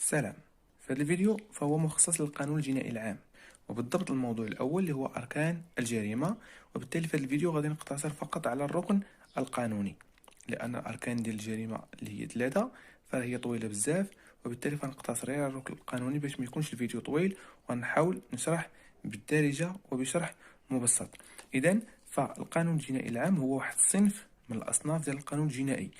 السلام. في هذا الفيديو فهو مخصص للقانون الجنائي العام، وبالضبط الموضوع الأول اللي هو أركان الجريمة. وبالتالي في هذا الفيديو غادي نقتصر فقط على الركن القانوني، لأن الأركان ديال الجريمة اللي هي 3 فهي طويلة بزاف، وبالتالي فنقتصر على الركن القانوني باش ما يكونش الفيديو طويل، ونحاول نشرح بالدارجة وبشرح مبسط. إذن فالقانون الجنائي العام هو واحد الصنف من الأصناف ديال القانون الجنائي.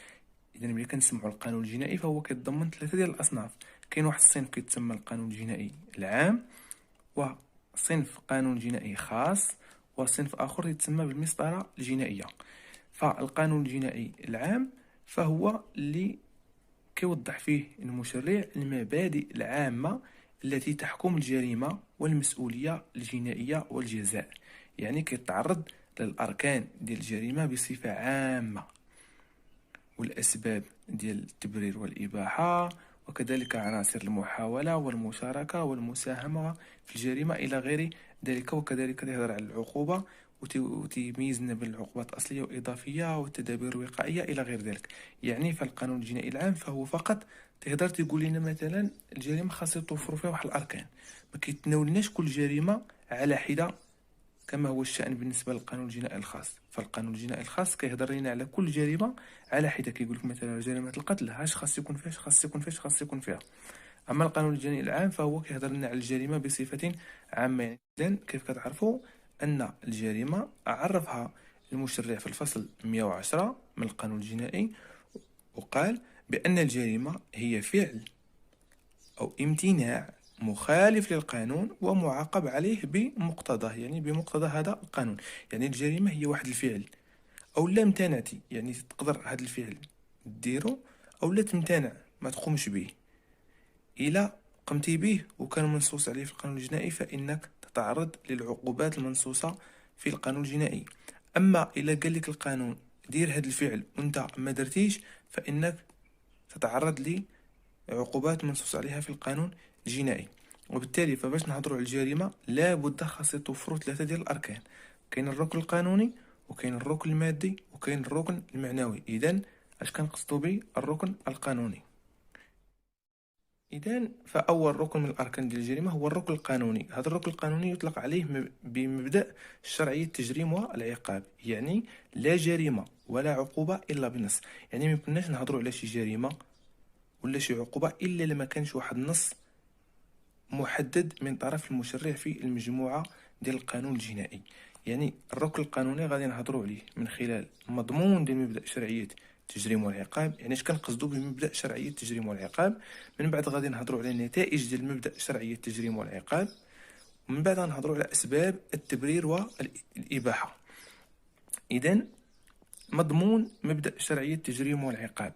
اذا ملي كنسمعوا القانون الجنائي فهو كيتضمن 3 ديال الاصناف. كاين واحد الصنف كيتسمى القانون الجنائي العام، وصنف قانون جنائي خاص، وصنف اخر يتسمى بالمسطره الجنائيه. فالقانون الجنائي العام فهو اللي كيوضح فيه المشرع المبادئ العامه التي تحكم الجريمه والمسؤوليه الجنائيه والجزاء. يعني كيتعرض للاركان ديال الجريمه بصفه عامه، والأسباب ديال التبرير والإباحة، وكذلك عناصر المحاولة والمشاركة والمساهمة في الجريمة إلى غير ذلك. وكذلك يهضر على العقوبة وتمييزنا بين العقوبات الأصلية والإضافية والتدابير الوقائية إلى غير ذلك. يعني فالقانون الجنائي العام فهو فقط تقدر تقول لنا مثلا الجريمة خاص يتوفروا فيها واحد الأركان، ما كيتناولناش كل جريمة على حدة كما هو الشأن بالنسبة للقانون الجنائي الخاص. فالقانون الجنائي الخاص كيهضر لنا على كل جريمة على حدة، كيقول لك مثلا جريمة القتل هاش خاص يكون فيها، خاص يكون فيها، خاص يكون فيها. أما القانون الجنائي العام فهو كيهضر لنا على الجريمة بصفة عامة. يعني إذن كيف كتعرفوا أن الجريمة عرفها المشرع في الفصل 110 من القانون الجنائي، وقال بأن الجريمة هي فعل أو امتناع مخالف للقانون ومعاقب عليه بمقتضاه، يعني بمقتضى هذا القانون. يعني الجريمة هي واحد الفعل، أو لا امتنعتي يعني تقدر هذا الفعل ديرو، أو لا تمتنع ما تقومش به. إلا قمتي به وكان منصوص عليه في القانون الجنائي فإنك تتعرض للعقوبات المنصوصة في القانون الجنائي. أما إلا قال لك القانون دير هذا الفعل وانت ما درتيش فإنك تتعرض عقوبات منصوص عليها في القانون الجنائي. وبالتالي فباش نهضروا على الجريمة لا بد خاص يتوفروا 3 ديال الأركان. كاين الركن القانوني، وكاين الركن المادي، وكاين الركن المعنوي. إذن اش كنقصدوا به الركن القانوني؟ إذن فأول ركن من الأركان ديال الجريمة هو الركن القانوني. هذا الركن القانوني يطلق عليه بمبدأ شرعية التجريم والعقاب. يعني لا جريمة ولا عقوبة إلا بنص. يعني ما يمكنناش نهضروا على شي جريمة ولا شي عقوبة إلا لما كانش واحد النص محدد من طرف المشرع في المجموعة ديال القانون الجنائي. يعني الركن القانوني غادي نهضروا عليه من خلال مضمون ديال مبدأ شرعية التجريم والعقاب. يعني اش كنقصدوا بمبدأ شرعية التجريم والعقاب؟ من بعد غادي نهضروا على النتائج ديال مبدأ شرعية التجريم والعقاب، ومن بعد غنهضروا على أسباب التبرير والإباحة. إذن مضمون مبدأ شرعية التجريم والعقاب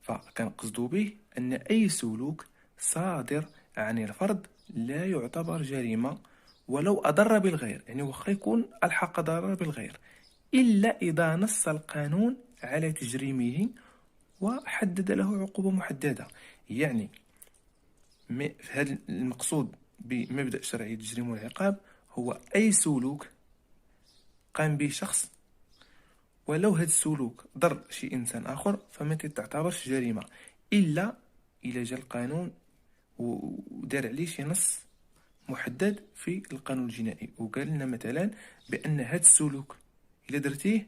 فكنقصدوا به أن أي سلوك صادر عن الفرد لا يعتبر جريمة ولو أضر بالغير، يعني واخا يكون ألحق ضرر بالغير، إلا إذا نص القانون على تجريمه وحدد له عقوبة محددة. يعني هذا المقصود بمبدأ شرعية التجريم والعقاب هو أي سلوك قام به شخص ولو هذا السلوك ضر شي انسان اخر فما تعتبرش جريمه، الا الى جا القانون ودار عليه شي نص محدد في القانون الجنائي وقال لنا مثلا بان هذا السلوك الا درتيه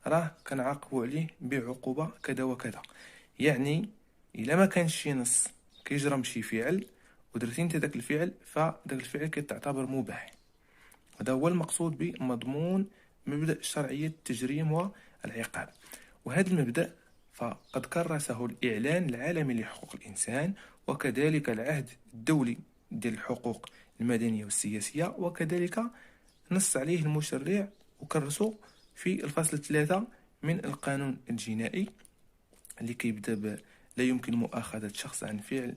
راه كنعاقبوا عليه بعقوبه كذا وكذا. يعني الا ما كانش شي نص كيجرم شي فعل ودرتي انت داك الفعل فداك الفعل كيتعتبر مباح. هذا هو المقصود بمضمون مبدأ شرعية التجريم والعقاب. وهذا المبدأ فقد كرسه الإعلان العالمي لحقوق الإنسان، وكذلك العهد الدولي ديال الحقوق المدنية والسياسية، وكذلك نص عليه المشرع وكرسه في الفصل 3 من القانون الجنائي اللي كيبدأ لا يمكن مؤاخذة شخص عن فعل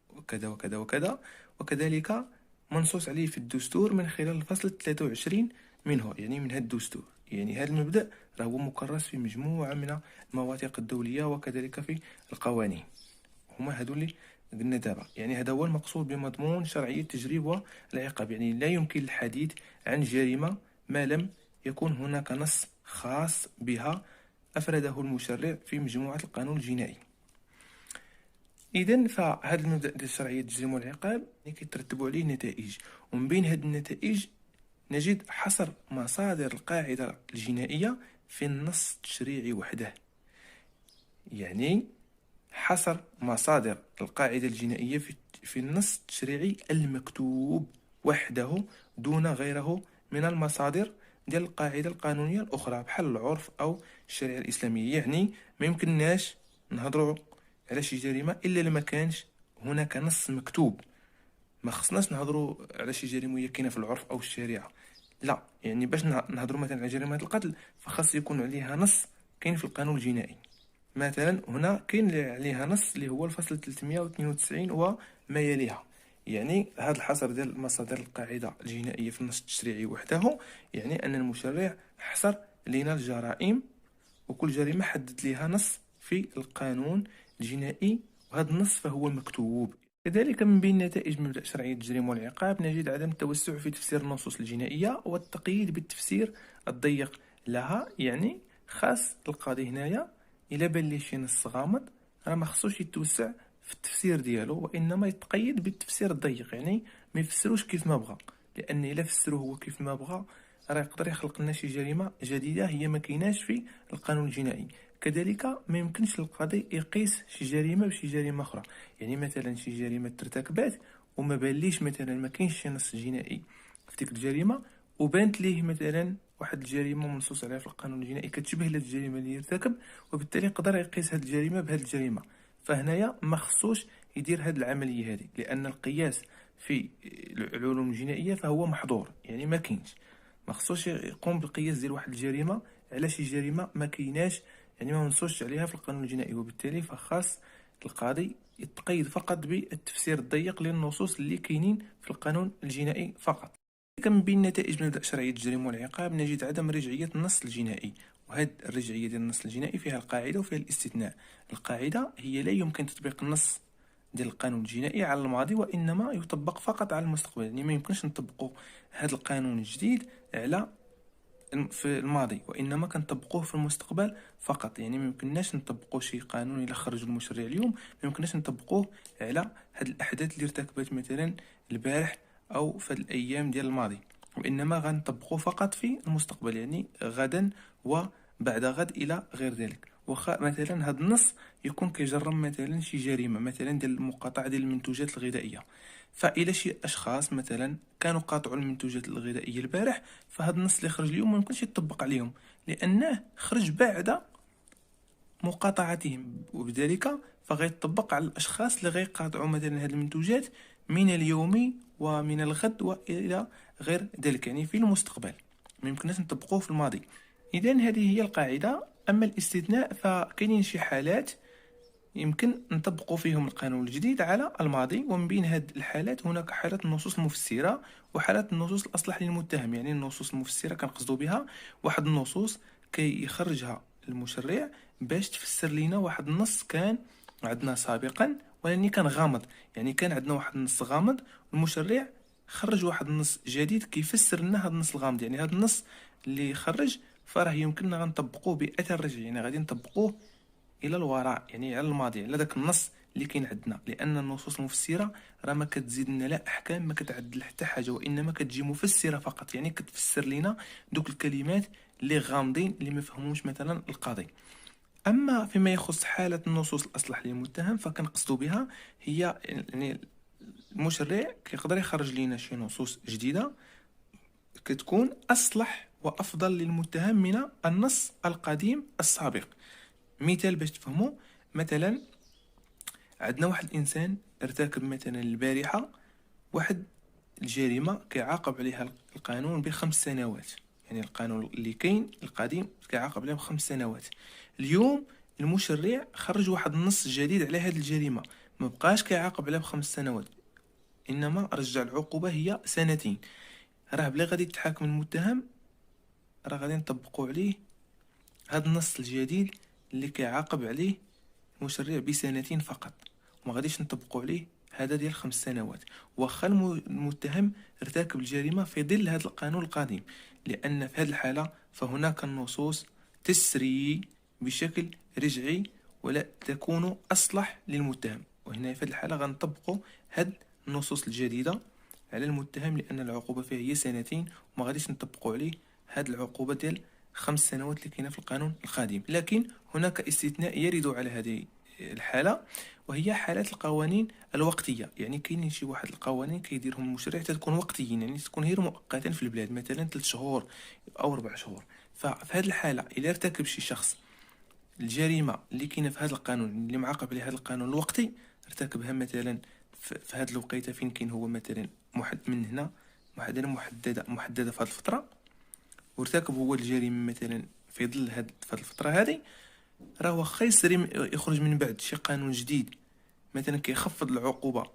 وكذا وكذا وكذا. وكذلك منصوص عليه في الدستور من خلال الفصل 23 منه، يعني من هذا الدستور. يعني هذا المبدأ راه هو مكرس في مجموعة من المواثيق الدولية وكذلك في القوانين. هما هادو اللي قلنا دابا. يعني هذا هو المقصود بمضمون شرعية التجريم والعقاب. يعني لا يمكن الحديث عن جريمة ما لم يكن هناك نص خاص بها أفرده المشرع في مجموعة القانون الجنائي. إذن فهذا المبدأ ديال شرعية التجريم والعقاب كيترتبوا عليه نتائج، ومن بين هاد النتائج نجد حصر مصادر القاعدة الجنائية في النص التشريعي وحده. يعني حصر مصادر القاعدة الجنائية في النص التشريعي المكتوب وحده دون غيره من المصادر ديال القاعدة القانونية الأخرى بحال العرف أو الشريعة الإسلامية. يعني ما يمكنناش نهضروا على شي جريمة إلا لما كانش هناك نص مكتوب. ما خصناش نهضروا على شي جريمة هي كاينة في العرف أو الشريعة، لا. يعني باش نهضروا مثلا على جريمة القتل فخاص يكون عليها نص كاين في القانون الجنائي. مثلا هنا كاين عليها نص اللي هو الفصل 392 وما يليها. يعني هذا الحصر ديال مصادر القاعدة الجنائية في النص التشريعي وحده يعني أن المشرع حصر لنا الجرائم، وكل جريمة حدد لها نص في القانون الجنائي، وهذا النص فهو مكتوب. كذلك من بين نتائج مبدأ شرعية التجريم والعقاب نجد عدم التوسع في تفسير النصوص الجنائية والتقييد بالتفسير الضيق لها. يعني خاص القاضي هنايا إلا بان ليه شي نص غامض راه ما خصوش يتوسع في التفسير ديالو، وإنما يتقيد بالتفسير الضيق. يعني ما يفسروش كيف ما بغى، لأن إلا فسرو هو كيف ما بغى راه يقدر يخلق لنا شي جريمة جديدة هي ما كايناش في القانون الجنائي. كذلك ما يمكنش للقاضي يقيس شي جريمة بشي جريمة أخرى. يعني مثلا شي جريمة ترتكبات وما بانليش مثلا ما كاينش شي نص جنائي في ديك الجريمة، وبانت ليه مثلا واحد الجريمة منصوص عليها في القانون الجنائي كتشبه لهاد الجريمة اللي ارتكب، وبالتالي يقدر يقيس هاد الجريمة بهاد الجريمة. فهنايا ما خصوش يدير هاد العملية هذه، لأن القياس في العلوم الجنائية فهو محظور. يعني ما كاينش، ما خصوش يقوم بالقياس ديال واحد الجريمة على شي جريمة ما كايناش، يعني ما منصوصش عليها في القانون الجنائي. وبالتالي فخاص القاضي يتقيد فقط بالتفسير الضيق للنصوص اللي كاينين في القانون الجنائي فقط. من بين نتائج مبدأ شرعية التجريم والعقاب نجد عدم رجعية النص الجنائي، وهذه الرجعية ديال النص الجنائي فيها القاعدة وفيها الاستثناء. القاعدة هي لا يمكن تطبيق النص ديال القانون الجنائي على الماضي، وإنما يطبق فقط على المستقبل. يعني ما يمكنش نطبقوا هذا القانون الجديد على في الماضي، وانما كنطبقوه في المستقبل فقط. يعني ما يمكنناش نطبقوا شي قانون الا خرج المشرع اليوم ما يمكنناش نطبقوه على هاد الاحداث اللي ارتكبت مثلا البارح او في الايام ديال الماضي، وانما غنطبقوه فقط في المستقبل، يعني غدا وبعد غد الى غير ذلك. واخا مثلا هاد النص يكون كيجرم مثلا شي جريمه مثلا ديال المقاطعه ديال المنتوجات الغذائيه، فإلى شي أشخاص مثلا كانوا قاطعوا المنتوجات الغذائية البارح، فهذا النص اللي خرج اليوم ما يمكنش يطبق عليهم لأنه خرج بعد مقاطعتهم، وبذلك فغيطبق على الأشخاص اللي غيقاطعوا مثلا هذه المنتوجات من اليوم ومن الغد وإلى غير ذلك، يعني في المستقبل. ما يمكنناش نطبقوه في الماضي. إذن هذه هي القاعدة. أما الاستثناء فكاينين شي حالات يمكن نطبق فيهم القانون الجديد على الماضي، ومن بين هذه الحالات هناك حالة النصوص المفسرة وحالة النصوص الأصلح للمتهم. يعني النصوص المفسرة كنقصدوا بها واحد النصوص كي يخرجها المشرع باش تفسر لنا واحد النص كان عندنا سابقا ولكن كان غامض. يعني كان عندنا واحد النص غامض والمشرع خرج واحد النص جديد كيفسر لنا هذا النص الغامض. يعني هذا النص اللي خرج فراه يمكننا غنطبقوه بأثر رجعي، يعني غادي نطبقوه الى الوراء، يعني على الماضي، على داك النص اللي كاين عندنا. لان النصوص المفسره راه ما كتزيد لنا لا احكام، ما كتعدل حتى حاجه، وانما كتجي مفسره فقط. يعني كتفسر لنا دوك الكلمات اللي غامضين اللي ما فهموش مثلا القاضي. اما فيما يخص حاله النصوص الاصلح للمتهم فكنقصدوا بها هي يعني المشرع كيقدر يخرج لنا شي نصوص جديده كتكون اصلح وافضل للمتهم من النص القديم السابق. مثال باش تفهموا، مثلا عندنا واحد الانسان ارتكب مثلا البارحه واحد الجريمه كيعاقب عليها القانون ب5 سنوات. يعني القانون اللي كاين القديم كيعاقب عليه ب5 سنوات. اليوم المشرع خرج واحد النص جديد على هذه الجريمه، ما بقاش كيعاقب عليها ب5 سنوات، انما رجع العقوبه هي 2 سنين. راه بلا غادي يتحاكم المتهم راه غادي نطبقوا عليه هذا النص الجديد اللي كيعاقب عليه المشرع ب2 سنين فقط، وما غاديش نطبقوا عليه هذا ديال 5 سنوات. واخا المتهم ارتكب الجريمة في ظل هذا القانون القديم، لأن في هذه الحالة فهناك النصوص تسري بشكل رجعي ولا تكون أصلح للمتهم. وهنا في هذه الحالة غنطبقوا هاد النصوص الجديدة على المتهم، لأن العقوبة فيه هي 2 سنين، وما غاديش نطبقوا عليه هاد العقوبة ديال 5 سنوات اللي كاينه في القانون القديم. لكن هناك استثناء يرد على هذه الحالة، وهي حالات القوانين الوقتية. يعني كاينين شي واحد القوانين كيديرهم المشرع تكون وقتيين، يعني تكون غير مؤقتا في البلاد، مثلا 3 شهور أو 4 شهور. ففي هذه الحالة إذا ارتكب شي شخص الجريمة اللي كاينه في هذا القانون، اللي معاقب عليه هذا القانون الوقتي، ارتكبها مثلا في هذه الوقيته فين كاين هو مثلا من هنا محدده في هذه الفتره، وارتكب هو الجريمه مثلا في ظل هذه الفتره هذه، راه واخا يخرج من بعد شي قانون جديد مثلا كيخفض العقوبه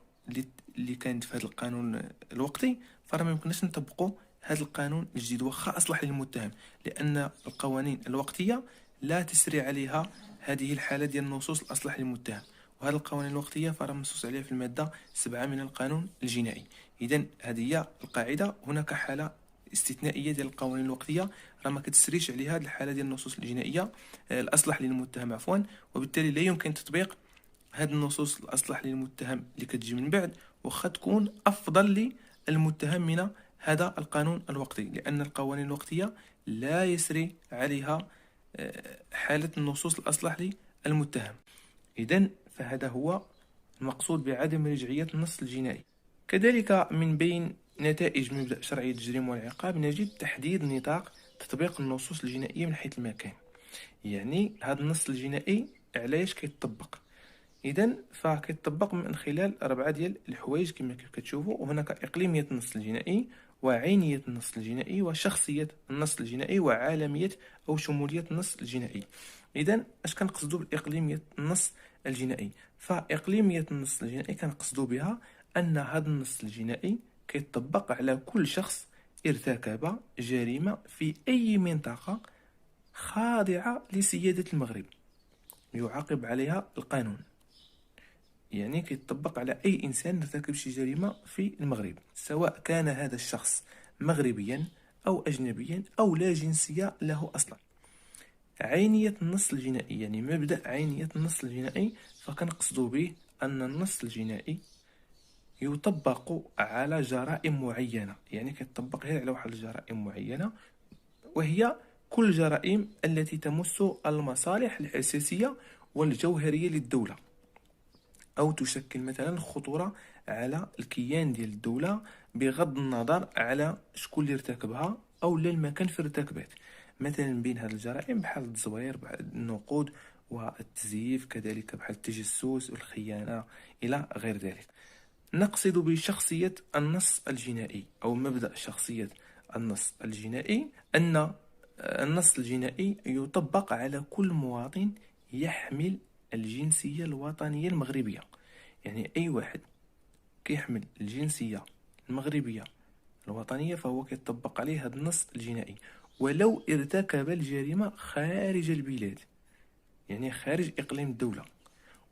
اللي كانت في هذا القانون الوقتي، فراه ما يمكنناش نطبقوا هذا القانون الجديد واخا اصلح للمتهم، لان القوانين الوقتيه لا تسري عليها هذه الحاله ديال النصوص الاصلح للمتهم. وهذه القوانين الوقتيه فراه منصوص عليها في الماده 7 من القانون الجنائي. اذا هذه هي القاعده. هناك حاله استثنائيه ديال القوانين الوقتيه راه ما كتسريش عليها هذه الحاله ديال النصوص الجنائيه الاصلح للمتهم عفوا، وبالتالي لا يمكن تطبيق هاد النصوص الأصلح للمتهم اللي كتجي من بعد، واخا تكون أفضل للمتهم من هذا القانون الوقتي، لأن القوانين الوقتية لا يسري عليها حالة النصوص الأصلح للمتهم. إذن فهذا هو المقصود بعدم رجعية النص الجنائي. كذلك من بين نتائج مبدأ شرعية الجريمة والعقاب نجد تحديد نطاق تطبيق النصوص الجنائية من حيث المكان. يعني هذا النص الجنائي علاش كيتطبق؟ اذا فكيتطبق من خلال 4 ديال الحوايج كما كيف كتشوفوا. هناك اقليميه النص الجنائي، وعينيه النص الجنائي، وشخصيه النص الجنائي، وعالميه او شموليه النص الجنائي. اذا اش كنقصدوا باقليميه النص الجنائي؟ فاقليميه النص الجنائي كنقصدوا بها ان هذا النص الجنائي كيتطبق على كل شخص ارتكب جريمه في اي منطقه خاضعه لسياده المغرب يعاقب عليها القانون. يعني كيتطبق على أي إنسان ارتكب شي جريمة في المغرب، سواء كان هذا الشخص مغربيا أو أجنبيا أو لا جنسية له أصلا. عينية النص الجنائي، يعني مبدأ عينية النص الجنائي، فكنقصد به أن النص الجنائي يطبق على جرائم معينة، يعني كيطبق غير على واحد الجرائم معينة، وهي كل الجرائم التي تمس المصالح الأساسية والجوهرية للدولة، أو تشكل مثلا خطورة على الكيان ديال الدولة بغض النظر على شكون اللي ارتكبها أو لا المكان في ارتكبت. مثلا بين هذه الجرائم بحال التزوير، بحال النقود والتزييف، كذلك بحال التجسس والخيانة إلى غير ذلك. نقصد بشخصية النص الجنائي أو مبدأ شخصية النص الجنائي أن النص الجنائي يطبق على كل مواطن يحمل الجنسية الوطنية المغربية. يعني أي واحد كيحمل الجنسية المغربية الوطنية فهو كيطبق عليه هذا النص الجنائي، ولو ارتكب الجريمة خارج البلاد، يعني خارج إقليم الدولة.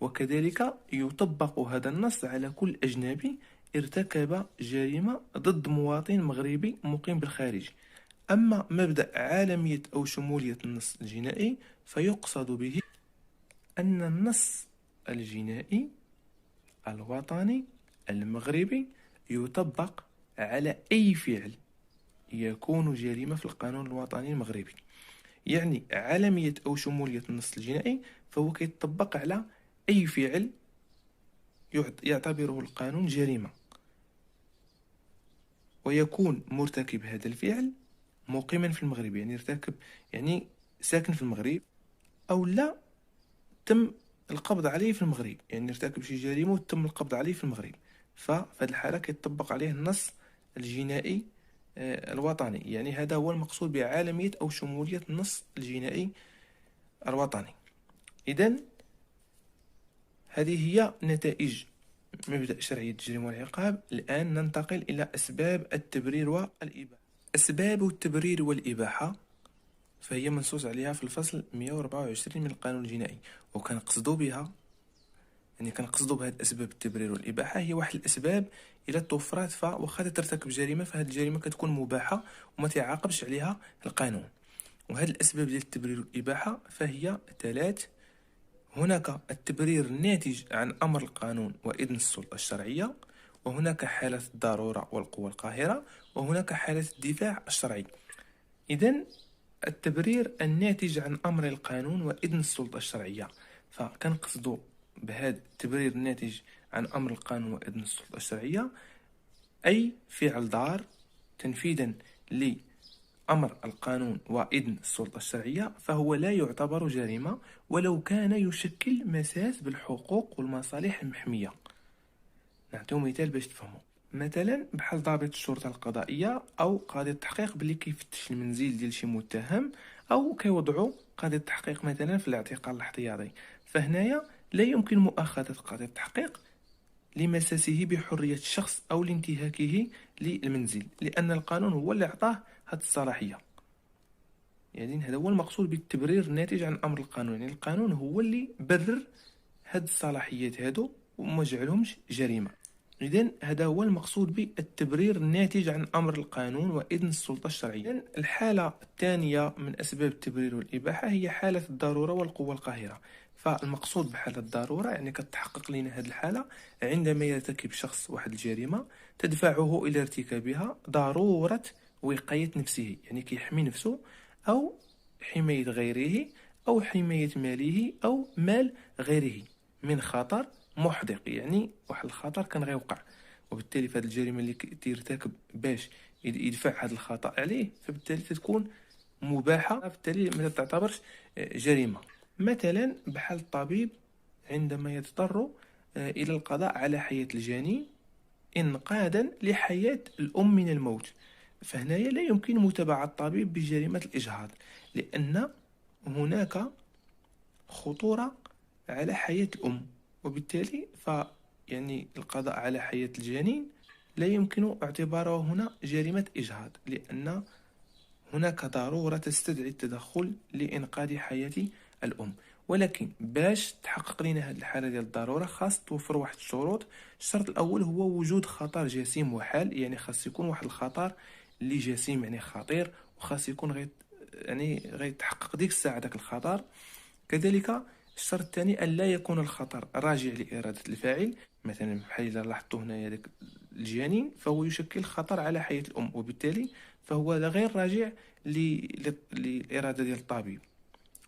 وكذلك يطبق هذا النص على كل أجنبي ارتكب جريمة ضد مواطن مغربي مقيم بالخارج. أما مبدأ عالمية أو شمولية النص الجنائي فيقصد به أن النص الجنائي الوطني المغربي يطبق على أي فعل يكون جريمة في القانون الوطني المغربي. يعني عالمية أو شمولية النص الجنائي فهو كيطبق على أي فعل يعتبره القانون جريمة، ويكون مرتكب هذا الفعل مقيما في المغرب، يعني ارتكب يعني ساكن في المغرب، أو لا تم القبض عليه في المغرب، يعني ارتكب شي جريمة وتم القبض عليه في المغرب. ففي هذه الحالة كيطبق عليه النص الجنائي الوطني. يعني هذا هو المقصود بعالمية أو شمولية النص الجنائي الوطني. إذن هذه هي نتائج مبدأ شرعية الجريمة والعقاب. الآن ننتقل إلى أسباب التبرير والإباحة. أسباب التبرير والإباحة فهي منصوص عليها في الفصل 124 من القانون الجنائي، وكنقصدوا بها يعني كنقصدوا بهاد أسباب التبرير والإباحة هي واحد الأسباب إلى توفرات فواخا ترتكب جريمة فهاد الجريمة كتكون مباحة وما تعاقبش عليها القانون. وهاد الأسباب ديال التبرير والإباحة فهي 3. هناك التبرير الناتج عن أمر القانون وإذن السلطة الشرعية، وهناك حالة الضرورة والقوة القاهرة، وهناك حالة الدفاع الشرعي. إذن التبرير الناتج عن أمر القانون وإذن السلطة الشرعية، فكنقصدو بهذا التبرير الناتج عن أمر القانون وإذن السلطة الشرعية أي فعل ضار تنفيذا لأمر القانون وإذن السلطة الشرعية فهو لا يعتبر جريمة ولو كان يشكل مساس بالحقوق والمصالح المحمية. نعطيو مثال باش تفهموا، مثلا بحال ضابط الشرطة القضائية أو قاضي التحقيق باللي كيفتش المنزل ديال شي متهم أو كيوضعو قاضي التحقيق مثلا في الاعتقال الاحتياطي، فهنايا لا يمكن مؤاخذة قاضي التحقيق لمساسه بحرية الشخص أو لانتهاكه للمنزل، لأن القانون هو اللي عطاه هذه الصلاحية. يعني هذا هو المقصود بالتبرير الناتج عن أمر القانون، يعني القانون هو اللي برر هاد الصلاحيات هادو وما جعلهمش جريمة. إذن هذا هو المقصود بالتبرير الناتج عن أمر القانون وإذن السلطة الشرعية. إذن الحالة الثانية من أسباب التبرير والإباحة هي حالة الضرورة والقوة القاهرة. فالمقصود بحالة الضرورة يعني كتحقق لنا هذه الحالة عندما يرتكب شخص واحد الجريمة تدفعه إلى ارتكابها ضرورة وقاية نفسه، يعني كيحمي نفسه أو حماية غيره أو حماية ماله أو مال غيره من خطر محدق، يعني واحد الخطر كان غيوقع، وبالتالي فهاد الجريمه اللي تيرتكب باش يدفع هذا الخطأ عليه فبالتالي تكون مباحه، بالتالي ما تعتبرش جريمه. مثلا بحال الطبيب عندما يضطر الى القضاء على حياة الجنين انقاذا لحياة الام من الموت، فهنايا لا يمكن متابعة الطبيب بجريمة الإجهاض لأن هناك خطورة على حياة الأم، وبالتالي يعني القضاء على حياة الجنين لا يمكن اعتباره هنا جريمة إجهاض، لأن هناك ضرورة تستدعي التدخل لإنقاذ حياة الأم. ولكن باش تحقق لنا هذه الحالة ديال الضرورة خاص توفر واحد الشروط. الشرط الأول هو وجود خطر جسيم وحال، يعني خاص يكون واحد الخطر اللي جسيم يعني خطير، وخاص يكون يعني غيتحقق ديك الساعة داك الخطر. كذلك الشرط الثاني أن لا يكون الخطر راجع لإرادة الفاعل، مثلا بحال إذا لاحظتوا هنايا داك الجنين فهو يشكل خطر على حياة الأم، وبالتالي فهو غير راجع للإرادة ديال الطبيب،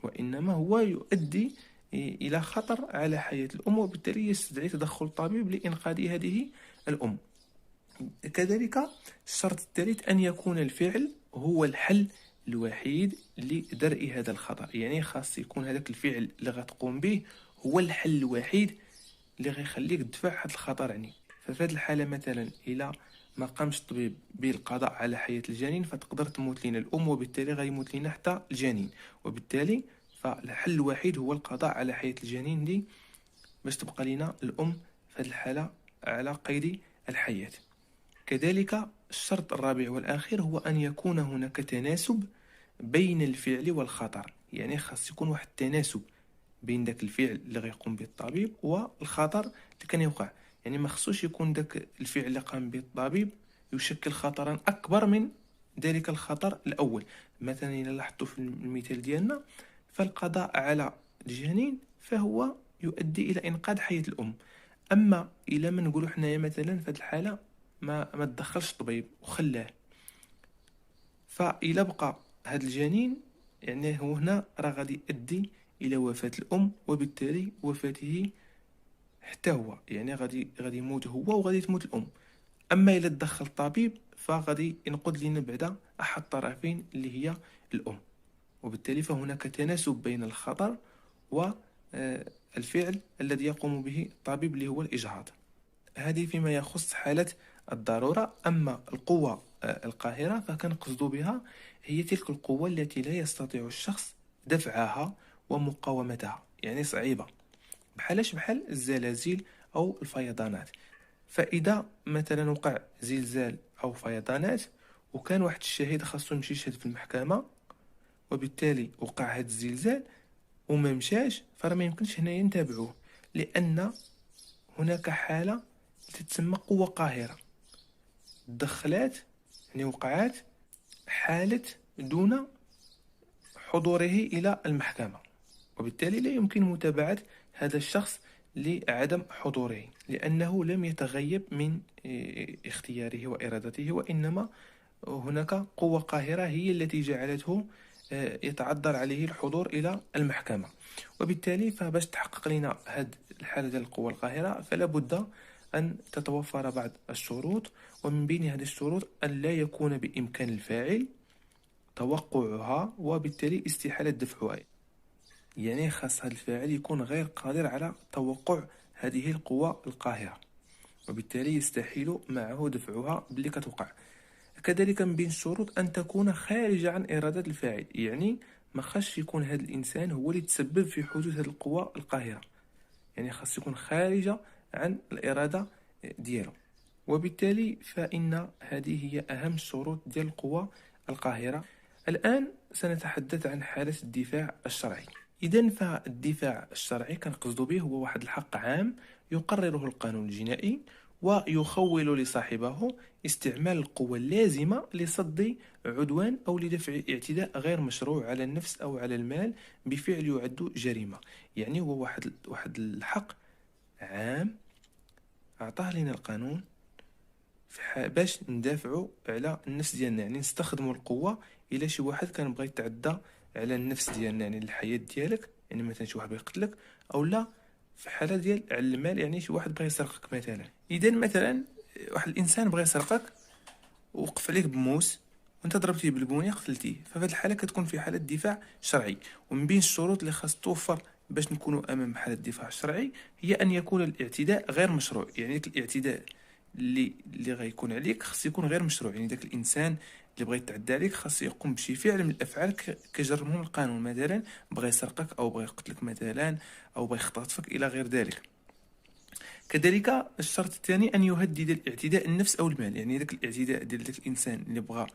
وإنما هو يؤدي إلى خطر على حياة الأم، وبالتالي يستدعي تدخل الطبيب لإنقاذ هذه الأم. كذلك الشرط الثالث أن يكون الفعل هو الحل الوحيد لدرء هذا الخطأ، يعني خاص يكون هذاك الفعل اللي غتقوم به هو الحل الوحيد اللي غيخليك تدفع هذا الخطر عنك. ففي هذه الحالة مثلا إلى ما قامش الطبيب بالقضاء على حياة الجنين فتقدر تموت لنا الأم، وبالتالي غيموت لنا حتى الجنين، وبالتالي فالحل الوحيد هو القضاء على حياة الجنين دي باش تبقى لنا الأم في هذه الحالة على قيد الحياة. كذلك الشرط الرابع والأخير هو أن يكون هناك تناسب بين الفعل والخطر، يعني خاص يكون واحد التناسب بين داك الفعل اللي غيقوم به الطبيب والخطر اللي كان يوقع، يعني ما خصوش يكون داك الفعل اللي قام به الطبيب يشكل خطرا أكبر من ذلك الخطر الأول. مثلا إذا لاحظتوا في المثال ديالنا فالقضاء على الجنين فهو يؤدي إلى إنقاذ حياة الأم، أما إلى ما نقولوا حنايا مثلا في هذه الحالة ما تدخلش الطبيب وخلاه، فإلا بقى هذا الجنين يعني هو هنا راه غادي يؤدي إلى وفاة الأم، وبالتالي وفاته حتى هو، يعني غادي يموت هو وغادي تموت الأم. أما إلا تدخل الطبيب فغادي ينقذ لنا بعدا أحد الطرفين اللي هي الأم، وبالتالي فهناك تناسب بين الخطر والفعل الذي يقوم به الطبيب اللي هو الإجهاض. هذه فيما يخص حالة الضرورة. أما القوة القاهرة فكنقصد بها هي تلك القوة التي لا يستطيع الشخص دفعها ومقاومتها، يعني صعيبة، بحال الزلازل أو الفيضانات. فإذا مثلا وقع زلزال أو فيضانات وكان واحد الشهيد خاصو يمشي يشهد في المحكمة، وبالتالي وقع هذا الزلزال وما مشاش، فراه ما يمكنش هنايا نتابعوه، لأن هناك حالة تتسمى قوة قاهرة دخلات، يعني وقعات حالة دون حضوره إلى المحكمة، وبالتالي لا يمكن متابعة هذا الشخص لعدم حضوره، لأنه لم يتغيب من اختياره وإرادته، وإنما هناك قوة قاهرة هي التي جعلته يتعذر عليه الحضور إلى المحكمة. وبالتالي فباش تحقق لنا هذه الحالة ديال القوة القاهرة فلا بد أن تتوفر بعض الشروط، ومن بين هذه الشروط أن لا يكون بإمكان الفاعل توقعها وبالتالي استحالة دفعها. يعني خاص هذا الفاعل يكون غير قادر على توقع هذه القوة القاهرة، وبالتالي يستحيل معه دفعها باللي كتوقع. كذلك من بين الشروط أن تكون خارجة عن إرادة الفاعل، يعني ما خاص يكون هذا الإنسان هو اللي تسبب في حدوث هذه القوة القاهرة، يعني خاص يكون خارجة عن الإرادة ديالو. وبالتالي فإن هذه هي أهم الشروط ديال القوة القاهرة. الآن سنتحدث عن حالة الدفاع الشرعي. إذن فالدفاع الشرعي كنقصد به هو واحد الحق عام يقرره القانون الجنائي، ويخول لصاحبه استعمال القوة اللازمة لصد عدوان أو لدفع اعتداء غير مشروع على النفس أو على المال بفعل يعد جريمة. يعني هو واحد الحق عام أعطاه لنا القانون باش ندافعوا على النفس ديالنا، يعني نستخدموا القوة إلى شي واحد كان بغى يتعدى على النفس ديالنا، يعني الحياة ديالك، يعني مثلا شي واحد بغى يقتلك، أو لا في حالة ديال على المال، يعني شي واحد بغى يسرقك مثلا. إذا مثلا واحد الإنسان بغى يسرقك ووقف عليك بموس وانت ضربتيه بالبونيه قتلتيه، ففي هذه الحالة كتكون في حالة دفاع شرعي. ومن بين الشروط اللي خاص توفر باش نكونوا أمام حالة الدفاع الشرعي هي أن يكون الاعتداء غير مشروع. يعني داك الاعتداء اللي غيكون عليك خاص يكون غير مشروع، يعني داك الانسان اللي بغى يتعدى عليك خاص يقوم بشي فعل من الافعال كجرمهم القانون، مثلا بغى يسرقك او بغى يقتلك مثلا او بغى يختطفك الى غير ذلك. كذلك الشرط الثاني ان يهدد الاعتداء النفس او المال، يعني داك الاعتداء ديال داك الانسان اللي بغى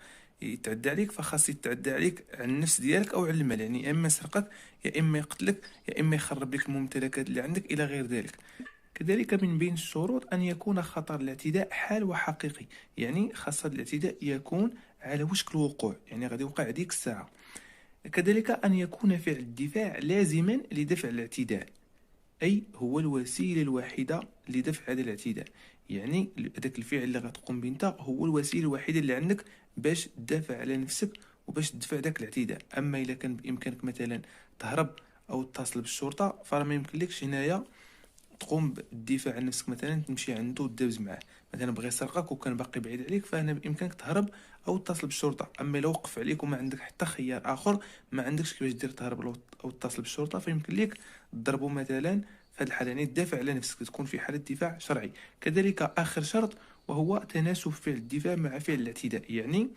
يتعدى عليك فخاص يتعدى عليك على النفس ديالك او على المال، يعني يا اما يسرقك يا اما يقتلك يا اما يخرب لك الممتلكات اللي عندك الى غير ذلك. كذلك من بين الشروط أن يكون خطر الاعتداء حال وحقيقي، يعني خاص هذا الاعتداء يكون على وشك الوقوع، يعني غادي يوقع ديك الساعة. كذلك أن يكون فعل الدفاع لازما لدفع الاعتداء، أي هو الوسيلة الوحيدة لدفع هذا الاعتداء، يعني هذاك الفعل اللي غتقوم به انت هو الوسيلة الوحيدة اللي عندك باش تدافع على نفسك وباش تدفع ذاك الاعتداء. أما إذا كان بإمكانك مثلا تهرب أو تتصل بالشرطة فراه ما يمكنلكش هنايا تقوم بالدفاع عن نفسك، مثلا تمشي عنده وتدابز معاه، مثلا بغى يسرقك وكان باقي بعيد عليك فهنا بامكانك تهرب او تتصل بالشرطه. اما لو وقف عليك وما عندك حتى خيار اخر، ما عندكش كيفاش دير تهرب او تتصل بالشرطه، فيمكن لك تضربه مثلا. في هذه الحاله يعني تدافع على نفسك، تكون في حاله دفاع شرعي. كذلك اخر شرط وهو تناسب فعل الدفاع مع فعل الاعتداء، يعني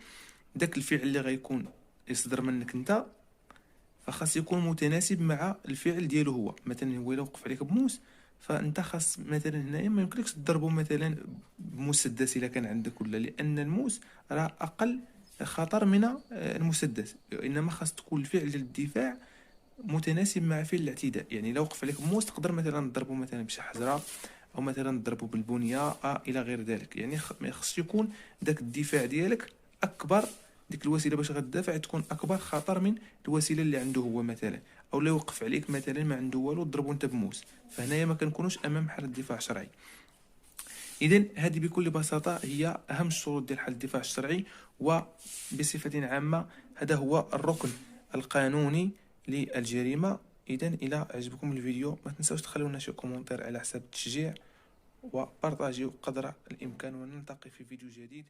داك الفعل اللي غيكون يصدر منك انت فخاص يكون متناسب مع الفعل ديالو هو. مثلا هو الا وقف عليك بموس فانت خاص مثلا هنايا ما يمكنلكش تضربه مثلا بمسدس الا كان عندك، ولا لان الموس راه اقل خطر من المسدس، انما خاص تكون الفعل ديال الدفاع متناسب مع فعل الاعتداء. يعني لو وقف عليك بموس تقدر مثلا تضربه مثلا بشي حجره او مثلا تضربه بالبنيه الى غير ذلك، يعني ما خصش يكون داك الدفاع ديالك اكبر، ديك الوسيله باش غتدافع تكون اكبر خطر من الوسيله اللي عنده هو مثلا. او لا يوقف عليك مثلا ما عنده والو تضربو انت بموس، فهنايا ما كنكونوش امام حاله دفاع شرعي. اذا هذه بكل بساطه هي اهم الشروط ديال حاله الدفاع الشرعي. وبصفه عامه هذا هو الركن القانوني للجريمه. اذا الى عجبكم الفيديو ما تنسوش تخلوا لنا شي كومنتير على حساب التشجيع، وبارطاجيو قدر الامكان، ونلتقي في فيديو جديد.